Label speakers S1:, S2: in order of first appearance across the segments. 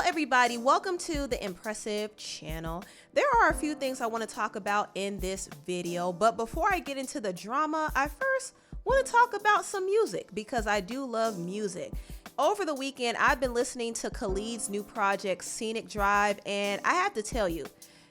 S1: everybody, welcome to the Impressive channel. There are a few things I want to talk about in this video, but before I get into the drama, I first want to talk about some music because I do love music. Over the weekend, I've been listening to Khalid's new project, Scenic Drive, and I have to tell you,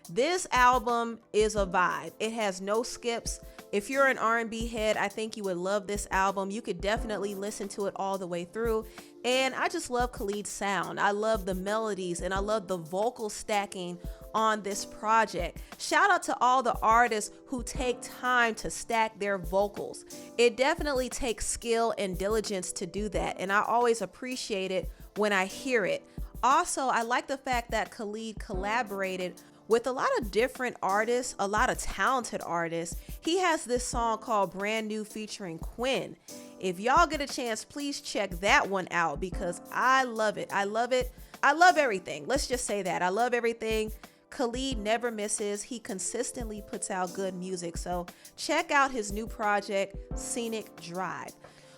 S1: this album is a vibe. It has no skips. If you're an R&B head, I think you would love this album. You could definitely listen to it all the way through. And I just love Khalid's sound. I love the melodies and I love the vocal stacking on this project. Shout out to all the artists who take time to stack their vocals. It definitely takes skill and diligence to do that, and I always appreciate it when I hear it. Also, I like the fact that Khalid collaborated with a lot of different artists, a lot of talented artists. He has this song called Brand New featuring Quinn. If y'all get a chance, please check that one out because I love it. I love it. I love everything. Let's just say that. I love everything. Khalid never misses. He consistently puts out good music. So check out his new project, Scenic Drive.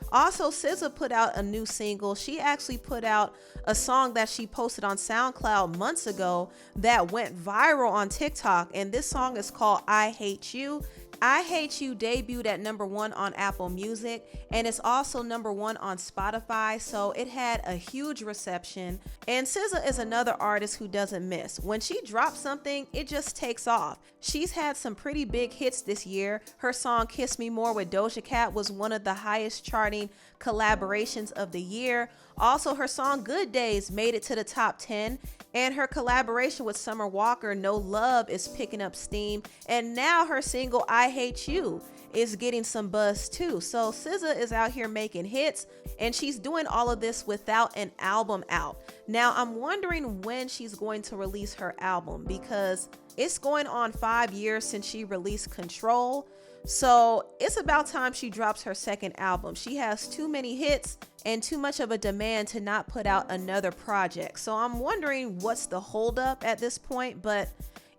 S1: Also, SZA put out a new single. She actually put out a song that she posted on SoundCloud months ago that went viral on TikTok. And this song is called I Hate You. I Hate You debuted at #1 on Apple Music, and it's also #1 on Spotify, so it had a huge reception. And SZA is another artist who doesn't miss. When she drops something, it just takes off. She's had some pretty big hits this year. Her song Kiss Me More with Doja Cat was one of the highest charting collaborations of the year. Also, her song Good Days made it to the top 10, and her collaboration with Summer Walker, No Love, is picking up steam. And now her single I Hate You is getting some buzz too. So SZA is out here making hits, and she's doing all of this without an album out. Now, I'm wondering when she's going to release her album because it's going on 5 years since she released Control. So it's about time she drops her second album. She has too many hits and too much of a demand to not put out another project. So I'm wondering what's the holdup at this point, but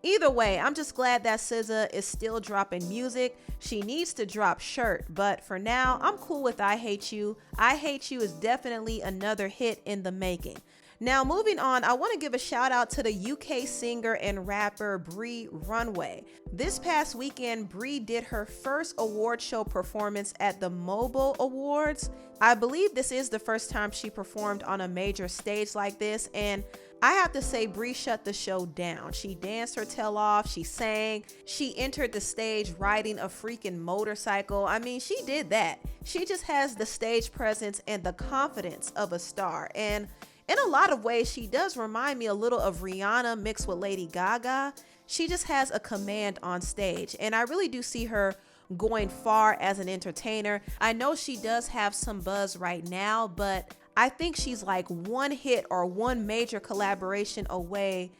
S1: either way, I'm just glad that SZA is still dropping music. She needs to drop Shirt, but for now, I'm cool with I Hate You. I Hate You is definitely another hit in the making. Now, moving on, I want to give a shout out to the UK singer and rapper Bree Runway. This past weekend, Bree did her first award show performance at the MOBO Awards. I believe this is the first time she performed on a major stage like this, and I have to say Bree shut the show down. She danced her tail off, she sang, she entered the stage riding a freaking motorcycle. I mean, she did that. She just has the stage presence and the confidence of a star, and in a lot of ways, she does remind me a little of Rihanna mixed with Lady Gaga. She just has a command on stage, and I really do see her going far as an entertainer. I know she does have some buzz right now, but I think she's like one hit or one major collaboration away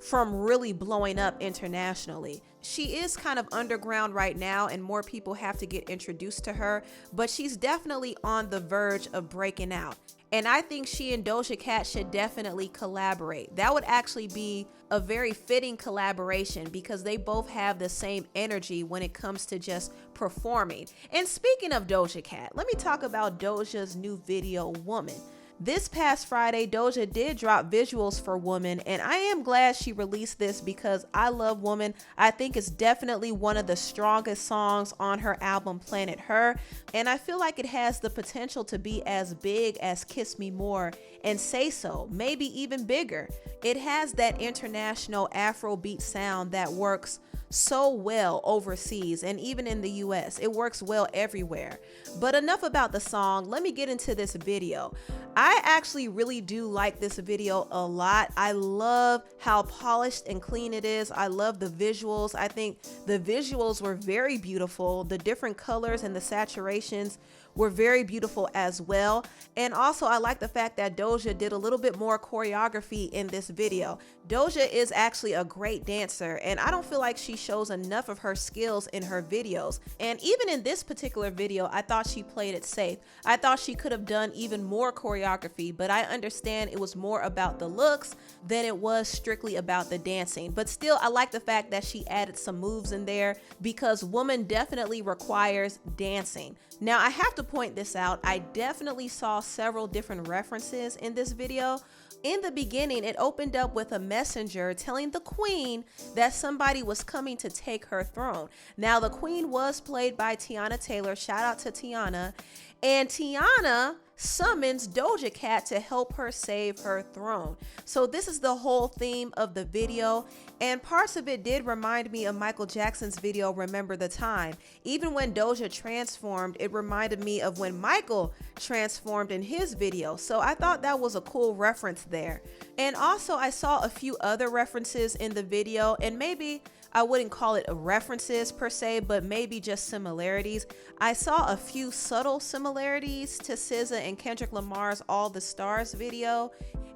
S1: from really blowing up internationally. She is kind of underground right now and more people have to get introduced to her, but she's definitely on the verge of breaking out. And I think she and Doja Cat should definitely collaborate. That would actually be a very fitting collaboration because they both have the same energy when it comes to just performing. And speaking of Doja Cat, let me talk about Doja's new video, Woman. This past Friday, Doja did drop visuals for Woman, and I am glad she released this because I love Woman. I think it's definitely one of the strongest songs on her album Planet Her, and I feel like it has the potential to be as big as Kiss Me More and Say So, maybe even bigger. It has that international Afrobeat sound that works so well overseas and even in the US. It works well everywhere. But enough about the song. Let me get into this video. I actually really do like this video a lot. I love how polished and clean it is. I love the visuals. I think the visuals were very beautiful. The different colors and the saturations were very beautiful as well. And also I like the fact that Doja did a little bit more choreography in this video. Doja is actually a great dancer, and I don't feel like she shows enough of her skills in her videos. And even in this particular video, I thought she played it safe. I thought she could have done even more choreography, but I understand it was more about the looks than it was strictly about the dancing. But still, I like the fact that she added some moves in there because Woman definitely requires dancing. Now, I have to point this out. I definitely saw several different references in this video. In the beginning, it opened up with a messenger telling the queen that somebody was coming to take her throne. Now, the queen was played by Teyana Taylor. Shout out to Teyana. And Teyana summons Doja Cat to help her save her throne. So this is the whole theme of the video, and parts of it did remind me of Michael Jackson's video, Remember the Time. Even when Doja transformed, it reminded me of when Michael transformed in his video. So I thought that was a cool reference there. And also I saw a few other references in the video, and maybe I wouldn't call it references per se, but maybe just similarities. I saw a few subtle similarities to SZA and Kendrick Lamar's All the Stars video.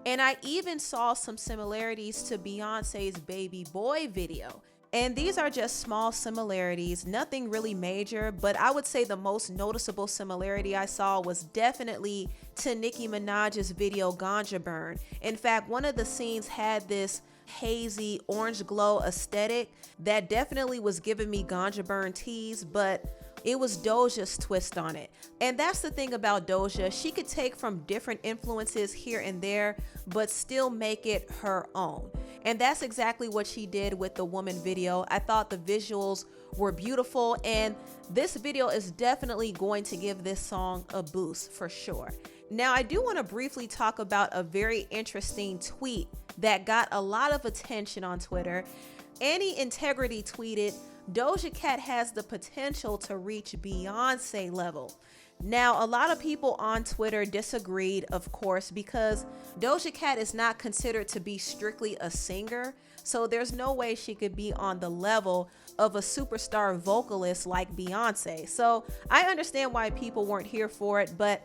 S1: And I even saw some similarities to Beyonce's Baby Boy video. And these are just small similarities, nothing really major, but I would say the most noticeable similarity I saw was definitely to Nicki Minaj's video Ganja Burn. In fact, one of the scenes had this hazy orange glow aesthetic that definitely was giving me Ganja Burn tease, but it was Doja's twist on it. And that's the thing about Doja. She could take from different influences here and there, but still make it her own. And that's exactly what she did with the Woman video. I thought the visuals were beautiful, and this video is definitely going to give this song a boost for sure. Now, I do want to briefly talk about a very interesting tweet that got a lot of attention on Twitter. Annie Integrity tweeted, Doja Cat has the potential to reach Beyonce level. Now, a lot of people on Twitter disagreed, of course, because Doja Cat is not considered to be strictly a singer. So there's no way she could be on the level of a superstar vocalist like Beyonce. So I understand why people weren't here for it, but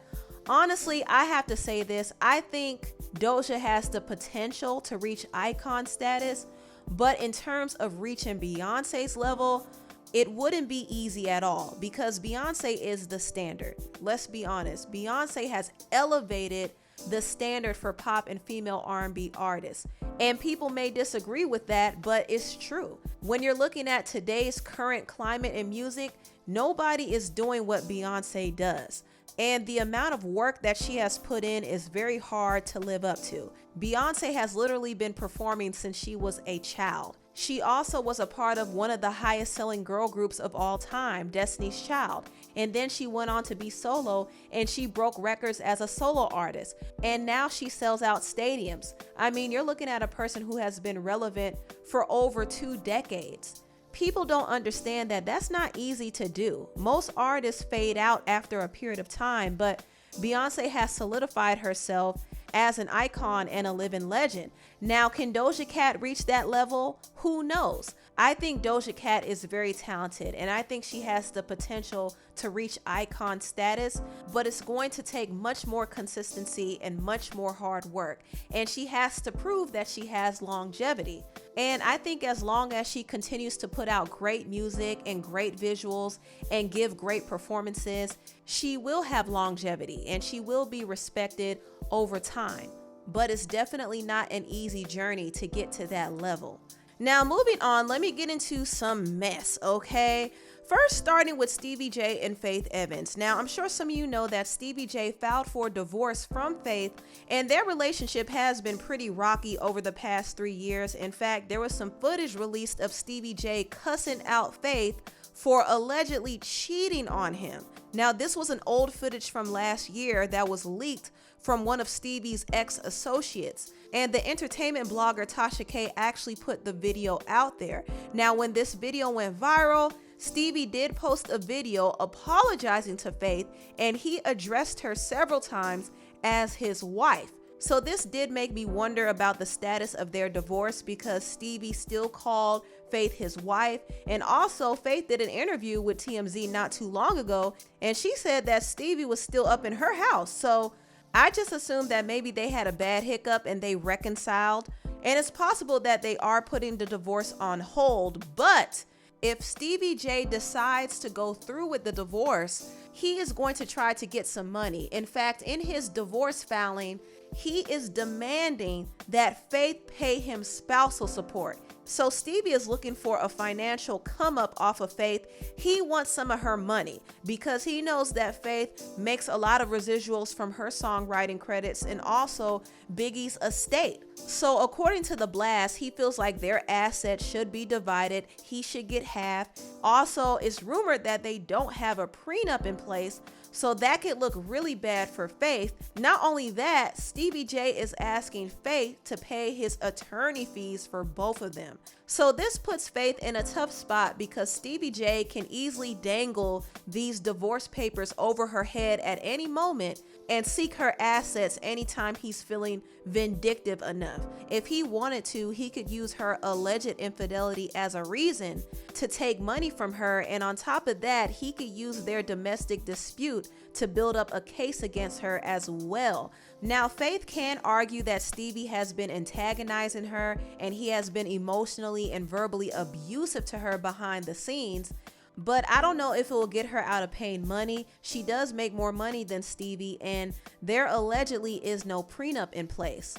S1: honestly, I have to say this. I think Doja has the potential to reach icon status, but in terms of reaching Beyonce's level, it wouldn't be easy at all because Beyonce is the standard. Let's be honest. Beyonce has elevated the standard for pop and female R&B artists. And people may disagree with that, but it's true. When you're looking at today's current climate in music, nobody is doing what Beyonce does. And the amount of work that she has put in is very hard to live up to. Beyonce has literally been performing since she was a child. She also was a part of one of the highest selling girl groups of all time, Destiny's Child. And then she went on to be solo, and she broke records as a solo artist. And now she sells out stadiums. I mean, you're looking at a person who has been relevant for over 2 decades. People don't understand that that's not easy to do. Most artists fade out after a period of time, but Beyonce has solidified herself as an icon and a living legend. Now, can Doja Cat reach that level? Who knows? I think Doja Cat is very talented, and I think she has the potential to reach icon status, but it's going to take much more consistency and much more hard work. And she has to prove that she has longevity. And I think as long as she continues to put out great music and great visuals and give great performances, she will have longevity and she will be respected over time. But it's definitely not an easy journey to get to that level. Now, moving on, let me get into some mess, okay? First, starting with Stevie Je and Faith Evans. Now, I'm sure some of you know that Stevie Je filed for divorce from Faith, and their relationship has been pretty rocky over the past 3 years. In fact, there was some footage released of Stevie Je cussing out Faith for allegedly cheating on him. Now, this was an old footage from last year that was leaked from one of Stevie's ex-associates. And the entertainment blogger Tasha K actually put the video out there. Now, when this video went viral, Stevie did post a video apologizing to Faith, and he addressed her several times as his wife. So this did make me wonder about the status of their divorce, because Stevie still called Faith his wife. And also, Faith did an interview with TMZ not too long ago, and she said that Stevie was still up in her house. So I just assumed that maybe they had a bad hiccup and they reconciled. And it's possible that they are putting the divorce on hold, but if Stevie Je decides to go through with the divorce, he is going to try to get some money. In fact, in his divorce filing, he is demanding that Faith pay him spousal support. So Stevie is looking for a financial come up off of Faith. He wants some of her money because he knows that Faith makes a lot of residuals from her songwriting credits and also Biggie's estate. So according to the blast, he feels like their assets should be divided. He should get half. Also, it's rumored that they don't have a prenup in place, so that could look really bad for Faith. Not only that, Stevie Je is asking Faith to pay his attorney fees for both of them. So this puts Faith in a tough spot because Stevie Je can easily dangle these divorce papers over her head at any moment and seek her assets anytime he's feeling vindictive enough. If he wanted to, he could use her alleged infidelity as a reason to take money from her, and on top of that, he could use their domestic dispute to build up a case against her as well. Now, Faith can argue that Stevie has been antagonizing her and he has been emotionally and verbally abusive to her behind the scenes, but I don't know if it will get her out of paying money. She does make more money than Stevie, and there allegedly is no prenup in place.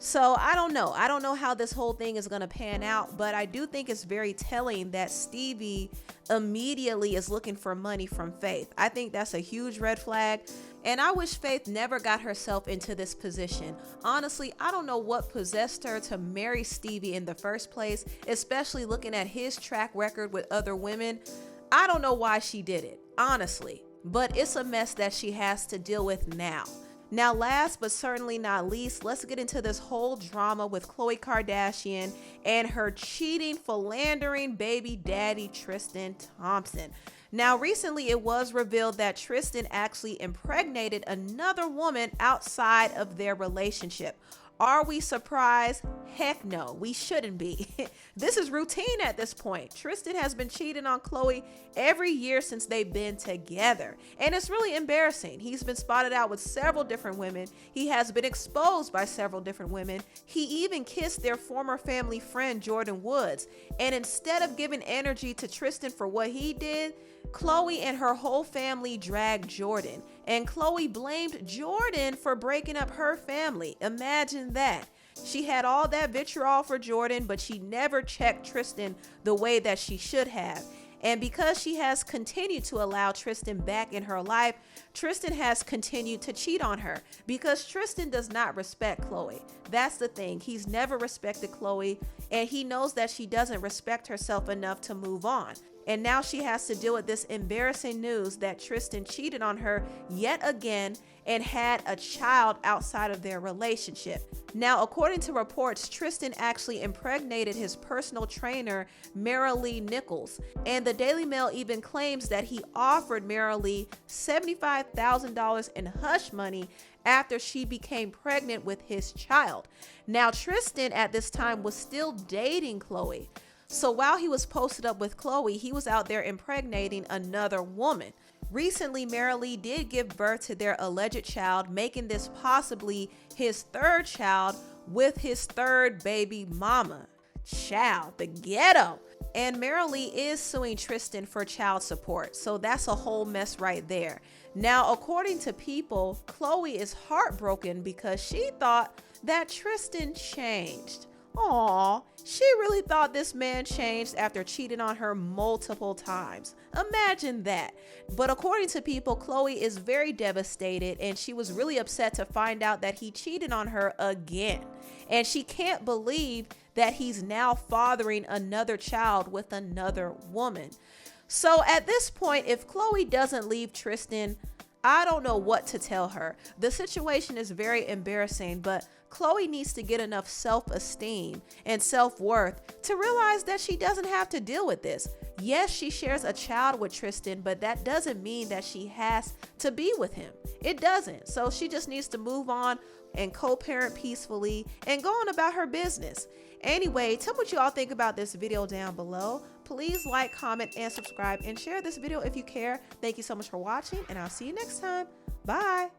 S1: So I don't know. I don't know how this whole thing is going to pan out, but I do think it's very telling that Stevie immediately is looking for money from Faith. I think that's a huge red flag, and I wish Faith never got herself into this position. Honestly, I don't know what possessed her to marry Stevie in the first place, especially looking at his track record with other women. I don't know why she did it, honestly, but it's a mess that she has to deal with now. Now, last but certainly not least, let's get into this whole drama with Khloe Kardashian and her cheating, philandering baby daddy, Tristan Thompson. Now, recently it was revealed that Tristan actually impregnated another woman outside of their relationship. Are we surprised? Heck no, we shouldn't be. This is routine at this point. Tristan has been cheating on Khloe every year since they've been together, and it's really embarrassing. He's been spotted out with several different women. He has been exposed by several different women. He even kissed their former family friend Jordyn Woods, and instead of giving energy to Tristan for what he did, Khloe and her whole family dragged Jordyn, and Khloe blamed Jordyn for breaking up her family. Imagine that. She had all that vitriol for Jordyn, but she never checked Tristan the way that she should have. And because she has continued to allow Tristan back in her life, Tristan has continued to cheat on her because Tristan does not respect Khloe. That's the thing. He's never respected Khloe, and he knows that she doesn't respect herself enough to move on. And now she has to deal with this embarrassing news that Tristan cheated on her yet again and had a child outside of their relationship. Now, according to reports, Tristan actually impregnated his personal trainer, Marilee Nichols. And the Daily Mail even claims that he offered Marilee $75,000 in hush money after she became pregnant with his child. Now, Tristan at this time was still dating Khloe. So while he was posted up with Khloe, he was out there impregnating another woman. Recently, Marilee did give birth to their alleged child, making this possibly his third child with his third baby mama. Child, the ghetto. And Marilee is suing Tristan for child support, so that's a whole mess right there. Now, according to People, Khloe is heartbroken because she thought that Tristan changed. Aw, she really thought this man changed after cheating on her multiple times. Imagine that. But according to People, Khloe is very devastated, and she was really upset to find out that he cheated on her again. And she can't believe that he's now fathering another child with another woman. So at this point, if Khloe doesn't leave Tristan, I don't know what to tell her. The situation is very embarrassing, but Khloe needs to get enough self-esteem and self-worth to realize that she doesn't have to deal with this. Yes, she shares a child with Tristan, but that doesn't mean that she has to be with him. It doesn't. So she just needs to move on and co-parent peacefully and go on about her business. Anyway, tell me what you all think about this video down below. Please like, comment, and subscribe, and share this video if you care. Thank you so much for watching, and I'll see you next time. Bye.